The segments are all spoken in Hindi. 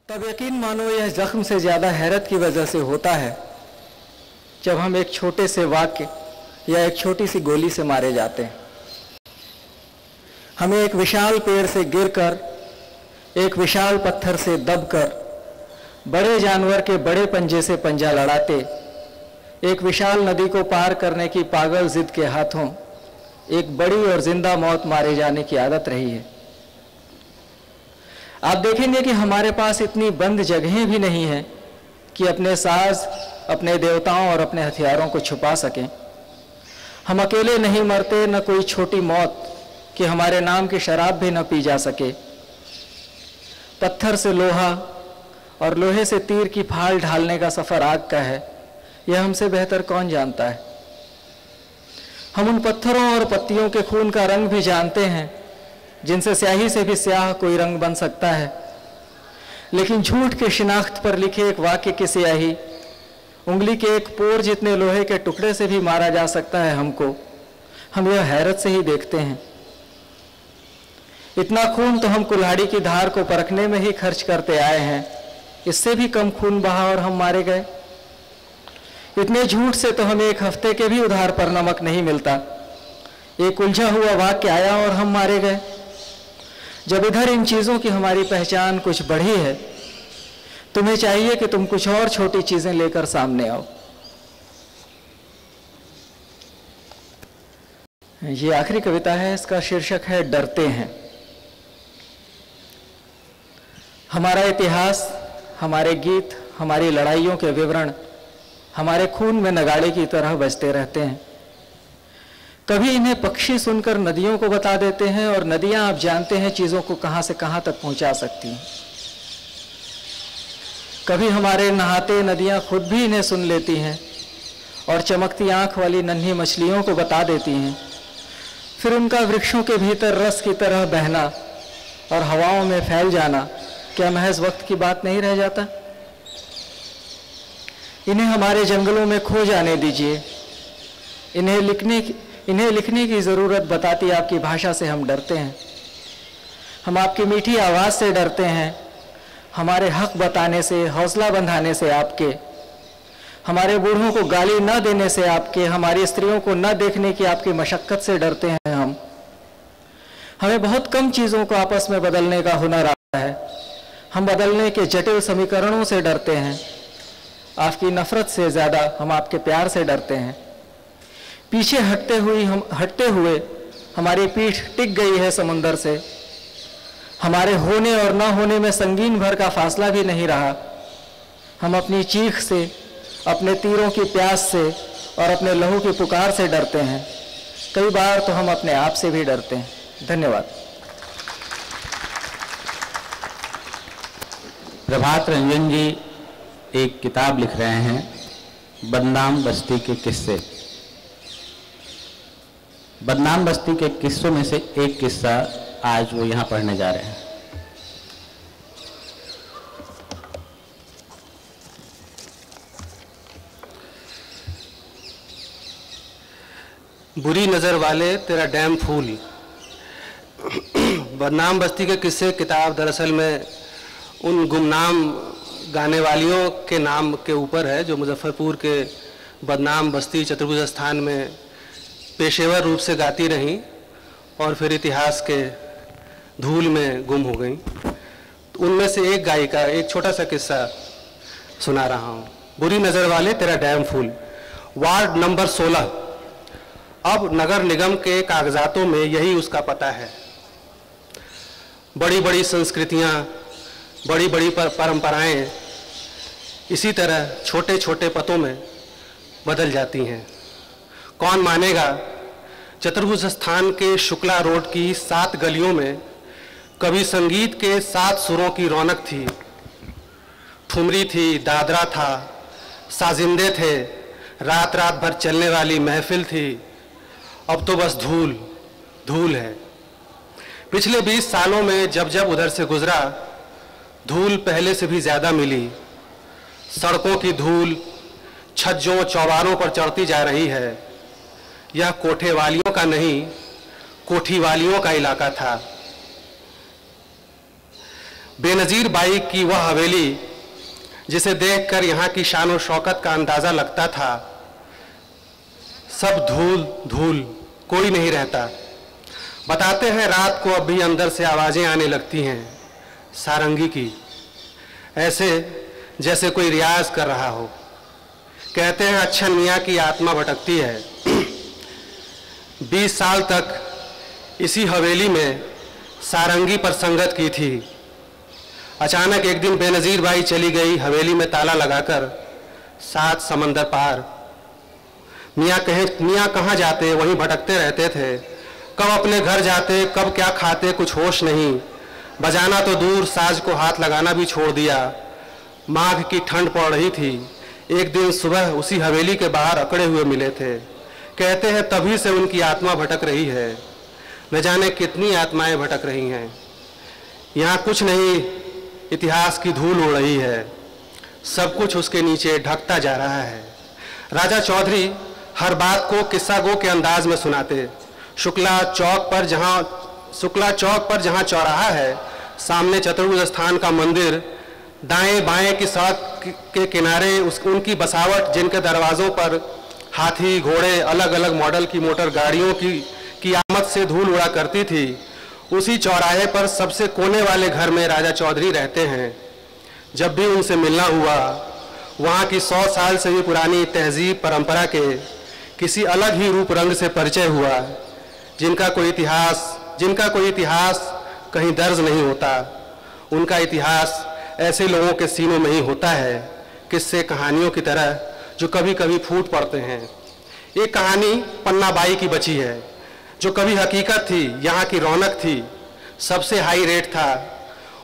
तब यकीन मानो यह जख्म से ज़्यादा हैरत की वजह से होता है जब हम एक छोटे से वाक्य या एक छोटी सी गोली से मारे जाते हैं। हमें एक विशाल पेड़ से गिरकर, एक विशाल पत्थर से दबकर, बड़े जानवर के बड़े पंजे से पंजा लड़ाते, एक विशाल नदी को पार करने की पागल जिद के हाथों एक बड़ी और जिंदा मौत मारे जाने की आदत रही है। आप देखेंगे कि हमारे पास इतनी बंद जगहें भी नहीं हैं कि अपने साज, अपने देवताओं और अपने हथियारों को छुपा सकें। हम अकेले नहीं मरते, न कोई छोटी मौत कि हमारे नाम की शराब भी न पी जा सके। पत्थर से लोहा और लोहे से तीर की फाल ढालने का सफ़र आग का है, यह हमसे बेहतर कौन जानता है। हम उन पत्थरों और पत्तियों के खून का रंग भी जानते हैं जिनसे स्याही से भी स्याह कोई रंग बन सकता है, लेकिन झूठ के शिनाख्त पर लिखे एक वाक्य की स्याही उंगली के एक पोर जितने लोहे के टुकड़े से भी मारा जा सकता है हमको, हम यह हैरत से ही देखते हैं। इतना खून तो हम कुल्हाड़ी की धार को परखने में ही खर्च करते आए हैं, इससे भी कम खून बहा और हम मारे गए। इतने झूठ से तो हमें एक हफ्ते के भी उधार पर नमक नहीं मिलता। एक उलझा हुआ वाक्य आया और हम मारे गए। जब इधर इन चीज़ों की हमारी पहचान कुछ बढ़ी है, तुम्हें चाहिए कि तुम कुछ और छोटी चीज़ें लेकर सामने आओ। ये आखिरी कविता है, इसका शीर्षक है डरते हैं। हमारा इतिहास, हमारे गीत, हमारी लड़ाइयों के विवरण हमारे खून में नगाड़े की तरह बजते रहते हैं। कभी इन्हें पक्षी सुनकर नदियों को बता देते हैं और नदियां, आप जानते हैं, चीज़ों को कहां से कहां तक पहुंचा सकती हैं। कभी हमारे नहाते नदियां खुद भी इन्हें सुन लेती हैं और चमकती आंख वाली नन्ही मछलियों को बता देती हैं। फिर उनका वृक्षों के भीतर रस की तरह बहना और हवाओं में फैल जाना क्या महज वक्त की बात नहीं रह जाता। इन्हें हमारे जंगलों में खो जाने दीजिए। इन्हें लिखने की ज़रूरत बताती आपकी भाषा से हम डरते हैं। हम आपकी मीठी आवाज़ से डरते हैं, हमारे हक बताने से, हौसला बंधाने से आपके, हमारे बूढ़ों को गाली न देने से आपके, हमारी स्त्रियों को न देखने की आपकी मशक्क़त से डरते हैं हम। हमें बहुत कम चीज़ों को आपस में बदलने का हुनर आता है। हम बदलने के जटिल समीकरणों से डरते हैं। आपकी नफ़रत से ज़्यादा हम आपके प्यार से डरते हैं। पीछे हटते हुए हमारी पीठ टिक गई है समुंदर से। हमारे होने और न होने में संगीन भर का फासला भी नहीं रहा। हम अपनी चीख से, अपने तीरों की प्यास से और अपने लहू की पुकार से डरते हैं। कई बार तो हम अपने आप से भी डरते हैं। धन्यवाद। प्रभात रंजन जी एक किताब लिख रहे हैं, बदनाम बस्ती के किस्से। बदनाम बस्ती के किस्सों में से एक किस्सा आज वो यहाँ पढ़ने जा रहे हैं। बुरी नज़र वाले तेरा डैम फूल। बदनाम बस्ती के किस्से किताब दरअसल में उन गुमनाम गाने वालियों के नाम के ऊपर है जो मुजफ्फरपुर के बदनाम बस्ती चतुर्भुज स्थान में पेशेवर रूप से गाती रहीं और फिर इतिहास के धूल में गुम हो गईं। उनमें से एक गायिका एक छोटा सा किस्सा सुना रहा हूँ। बुरी नज़र वाले तेरा डैम फूल। वार्ड नंबर 16, अब नगर निगम के कागजातों में यही उसका पता है। बड़ी बड़ी संस्कृतियाँ, बड़ी बड़ी परंपराएं इसी तरह छोटे छोटे पतों में बदल जाती हैं। कौन मानेगा, चतुर्भुज स्थान के शुक्ला रोड की 7 गलियों में कभी संगीत के 7 सुरों की रौनक थी। ठुमरी थी, दादरा था, साजिंदे थे, रात रात भर चलने वाली महफिल थी। अब तो बस धूल धूल है। पिछले 20 सालों में जब जब उधर से गुजरा, धूल पहले से भी ज़्यादा मिली। सड़कों की धूल छज्जों चौबारों पर चढ़ती जा रही है। यह कोठे वालियों का नहीं, कोठी वालियों का इलाका था। बेनजीर बाई की वह हवेली जिसे देखकर यहाँ की शान और शौकत का अंदाजा लगता था, सब धूल धूल, कोई नहीं रहता। बताते हैं रात को अब भी अंदर से आवाजें आने लगती हैं सारंगी की, ऐसे जैसे कोई रियाज कर रहा हो। कहते हैं अच्छन मियाँ की आत्मा भटकती है। 20 साल तक इसी हवेली में सारंगी पर संगत की थी। अचानक एक दिन बेनजीर बाई चली गई हवेली में ताला लगाकर 7 समंदर पार। मियाँ कहाँ जाते, वहीं भटकते रहते थे। कब अपने घर जाते, कब क्या खाते, कुछ होश नहीं। बजाना तो दूर, साज को हाथ लगाना भी छोड़ दिया। माघ की ठंड पड़ रही थी। एक दिन सुबह उसी हवेली के बाहर अकड़े हुए मिले थे। कहते हैं तभी से उनकी आत्मा भटक रही है। न जाने कितनी आत्माएं भटक रही हैं। यहाँ कुछ नहीं, इतिहास की धूल उड़ रही है। सब कुछ उसके नीचे ढकता जा रहा है। राजा चौधरी हर बात को किस्सा गो के अंदाज में सुनाते। शुक्ला चौक पर जहाँ चौराहा है, सामने चतुर्भुज स्थान का मंदिर, दाएं बाएं की सड़क के किनारे उनकी बसावट, जिनके दरवाजों पर हाथी घोड़े अलग अलग मॉडल की मोटर गाड़ियों की आमद से धूल उड़ा करती थी। उसी चौराहे पर सबसे कोने वाले घर में राजा चौधरी रहते हैं। जब भी उनसे मिलना हुआ, वहाँ की 100 साल से भी पुरानी तहजीब परंपरा के किसी अलग ही रूप रंग से परिचय हुआ, जिनका कोई इतिहास कहीं दर्ज नहीं होता। उनका इतिहास ऐसे लोगों के सीनों में ही होता है, किस्से कहानियों की तरह जो कभी कभी फूट पड़ते हैं। एक कहानी पन्ना बाई की बची है, जो कभी हकीकत थी, यहाँ की रौनक थी, सबसे हाई रेट था।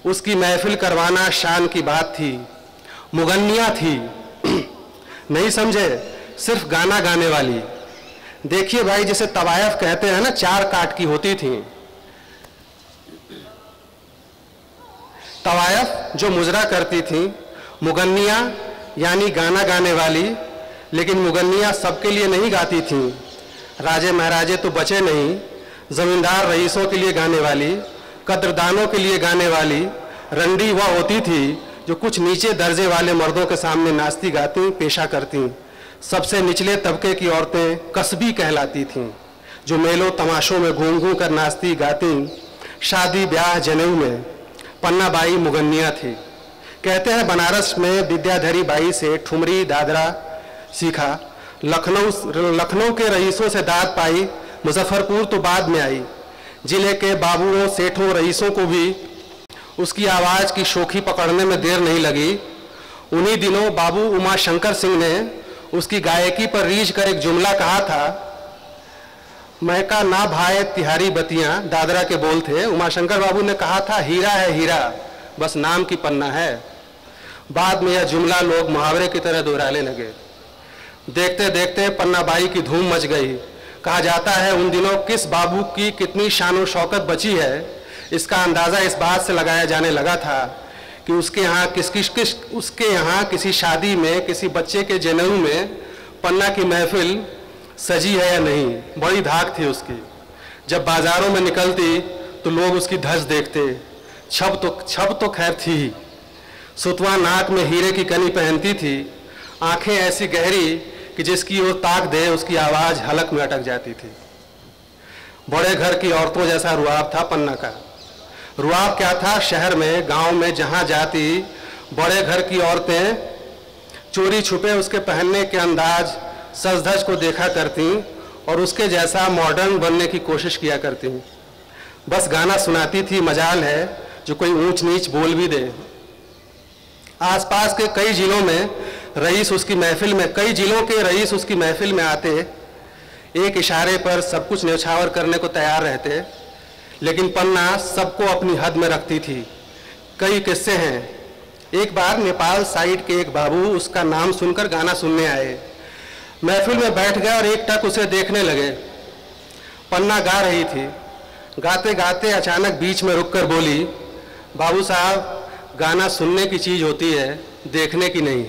उसकी महफिल करवाना शान की बात थी। मुगन्निया थी, नहीं समझे, सिर्फ गाना गाने वाली। देखिए भाई, जिसे तवायफ कहते हैं ना, 4 काट की होती थी। तवायफ जो मुजरा करती थी, मुगन्निया यानी गाना गाने वाली। लेकिन मुगन्निया सबके लिए नहीं गाती थी। राजे महाराजे तो बचे नहीं, जमींदार रईसों के लिए गाने वाली, कद्रदानों के लिए गाने वाली रंडी वह होती थी जो कुछ नीचे दर्जे वाले मर्दों के सामने नाचती गाती पेशा करती। सबसे निचले तबके की औरतें कसबी कहलाती थीं, जो मेलों तमाशों में घूम घूम कर नाचती गाती। शादी ब्याह जनेऊ में पन्ना बाई मुगन्निया थी। कहते हैं बनारस में विद्याधरी बाई से ठुमरी दादरा सीखा। लखनऊ के रईसों से दाद पाई। मुजफ्फरपुर तो बाद में आई। जिले के बाबुओं सेठों रईसों को भी उसकी आवाज़ की शोखी पकड़ने में देर नहीं लगी। उन्हीं दिनों बाबू उमा शंकर सिंह ने उसकी गायकी पर रीझ कर एक जुमला कहा था, महका ना भाए तिहारी बतियां। दादरा के बोल थे। उमाशंकर बाबू ने कहा था, हीरा है हीरा, बस नाम की पन्ना है। बाद में यह जुमला लोग मुहावरे की तरह दोहराने लगे। देखते देखते पन्ना बाई की धूम मच गई। कहा जाता है उन दिनों किस बाबू की कितनी शान और शौकत बची है, इसका अंदाज़ा इस बात से लगाया जाने लगा था कि उसके यहाँ किसी शादी में, किसी बच्चे के जनेऊ में पन्ना की महफिल सजी है या नहीं। बड़ी धाक थी उसकी। जब बाजारों में निकलती तो लोग उसकी धज देखते। छब तो खैर थी। सुतवा नाक में हीरे की कनी पहनती थी। आंखें ऐसी गहरी कि जिसकी ओर ताक दे उसकी आवाज़ हलक में अटक जाती थी। बड़े घर की औरतों जैसा रुआब था पन्ना का। रुआब क्या था? शहर में, गांव में जहां जाती बड़े घर की औरतें चोरी छुपे उसके पहनने के अंदाज, सज धज को देखा करती और उसके जैसा मॉडर्न बनने की कोशिश किया करती। बस गाना सुनाती थी, मजाल है जो कोई ऊंच नीच बोल भी दे। आसपास के कई जिलों में रईस उसकी महफिल में, कई जिलों के रईस उसकी महफिल में आते, एक इशारे पर सब कुछ न्यौछावर करने को तैयार रहते। लेकिन पन्ना सबको अपनी हद में रखती थी। कई किस्से हैं। एक बार नेपाल साइड के एक बाबू उसका नाम सुनकर गाना सुनने आए। महफिल में बैठ गए और एक टक उसे देखने लगे। पन्ना गा रही थी। गाते गाते अचानक बीच में रुककर बोली, बाबू साहब, गाना सुनने की चीज़ होती है, देखने की नहीं।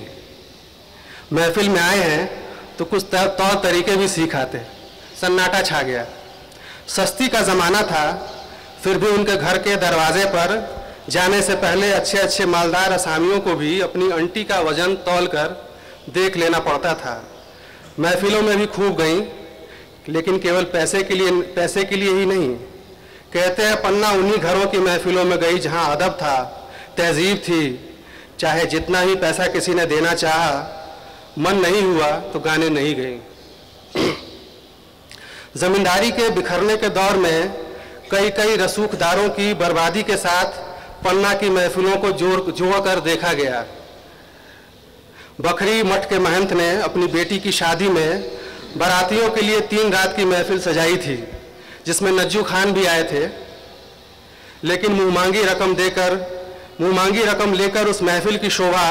महफिल में आए हैं तो कुछ तौर तरीके भी सीख आते। सन्नाटा छा गया। सस्ती का ज़माना था, फिर भी उनके घर के दरवाजे पर जाने से पहले अच्छे अच्छे मालदार असामियों को भी अपनी अंटी का वजन तौल कर देख लेना पड़ता था। महफिलों में भी खूब गई, लेकिन केवल पैसे के लिए ही नहीं। कहते हैं पन्ना उन्हीं घरों की महफिलों में गई जहां अदब था, तहजीब थी। चाहे जितना ही पैसा किसी ने देना चाहा, मन नहीं हुआ तो गाने नहीं गई। जमींदारी के बिखरने के दौर में कई रसूखदारों की बर्बादी के साथ पन्ना की महफिलों को जोड़कर देखा गया। बखरी मठ के महंत ने अपनी बेटी की शादी में बारातियों के लिए 3 रात की महफिल सजाई थी, जिसमें नज्जू खान भी आए थे। लेकिन मुंहमांगी रकम लेकर उस महफिल की शोभा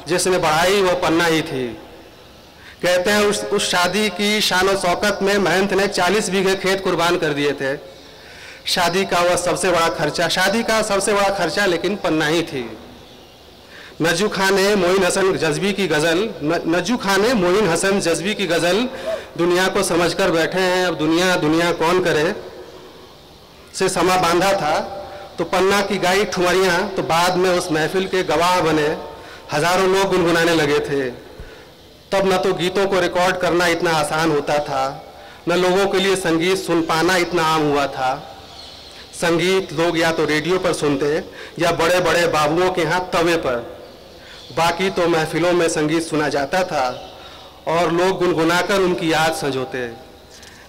जिसने बढ़ाई वह पन्ना ही थी। कहते हैं उस शादी की शान और शौकत में महंत ने 40 बीघे खेत कुर्बान कर दिए थे। शादी का सबसे बड़ा खर्चा लेकिन पन्ना ही थी। नज्जू खान ने मोइन हसन जज्बी की गज़ल दुनिया को समझकर बैठे हैं, अब दुनिया कौन करे से समा बांधा था। तो पन्ना की गाई ठुमरियाँ तो बाद में उस महफिल के गवाह बने। हजारों लोग गुनगुनाने लगे थे। तब न तो गीतों को रिकॉर्ड करना इतना आसान होता था, न लोगों के लिए संगीत सुन पाना इतना आम हुआ था। संगीत लोग या तो रेडियो पर सुनते या बड़े बड़े बाबुओं के यहाँ तवे पर। बाकी तो महफिलों में संगीत सुना जाता था और लोग गुनगुनाकर उनकी याद संजोते।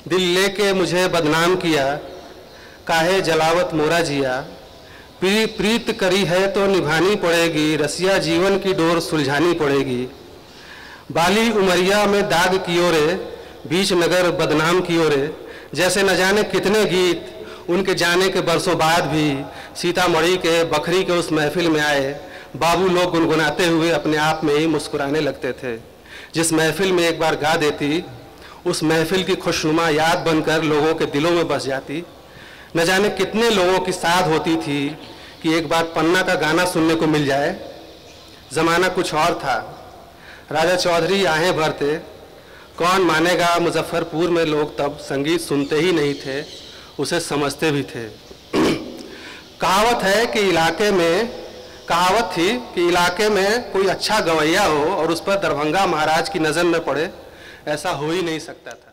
दिल लेके मुझे बदनाम किया, काहे जलावत मोरा जिया। प्रीत करी है तो निभानी पड़ेगी, रसिया जीवन की डोर सुलझानी पड़ेगी। बाली उमरिया में दाग कियो रे, बीच नगर बदनाम कियो रे। जैसे न जाने कितने गीत उनके जाने के बरसों बाद भी सीतामढ़ी के बखरी के उस महफिल में आए। बाबू लोग गुनगुनाते हुए अपने आप में ही मुस्कुराने लगते थे। जिस महफिल में एक बार गा देती, उस महफिल की खुशनुमा याद बनकर लोगों के दिलों में बस जाती। न जाने कितने लोगों की साध होती थी कि एक बार पन्ना का गाना सुनने को मिल जाए। ज़माना कुछ और था। राजा चौधरी आहें भरते, कौन मानेगा मुजफ्फरपुर में लोग तब संगीत सुनते ही नहीं थे, उसे समझते भी थे। कहावत थी कि इलाके में कोई अच्छा गवैया हो और उस पर दरभंगा महाराज की नज़र न पड़े, ऐसा हो ही नहीं सकता था।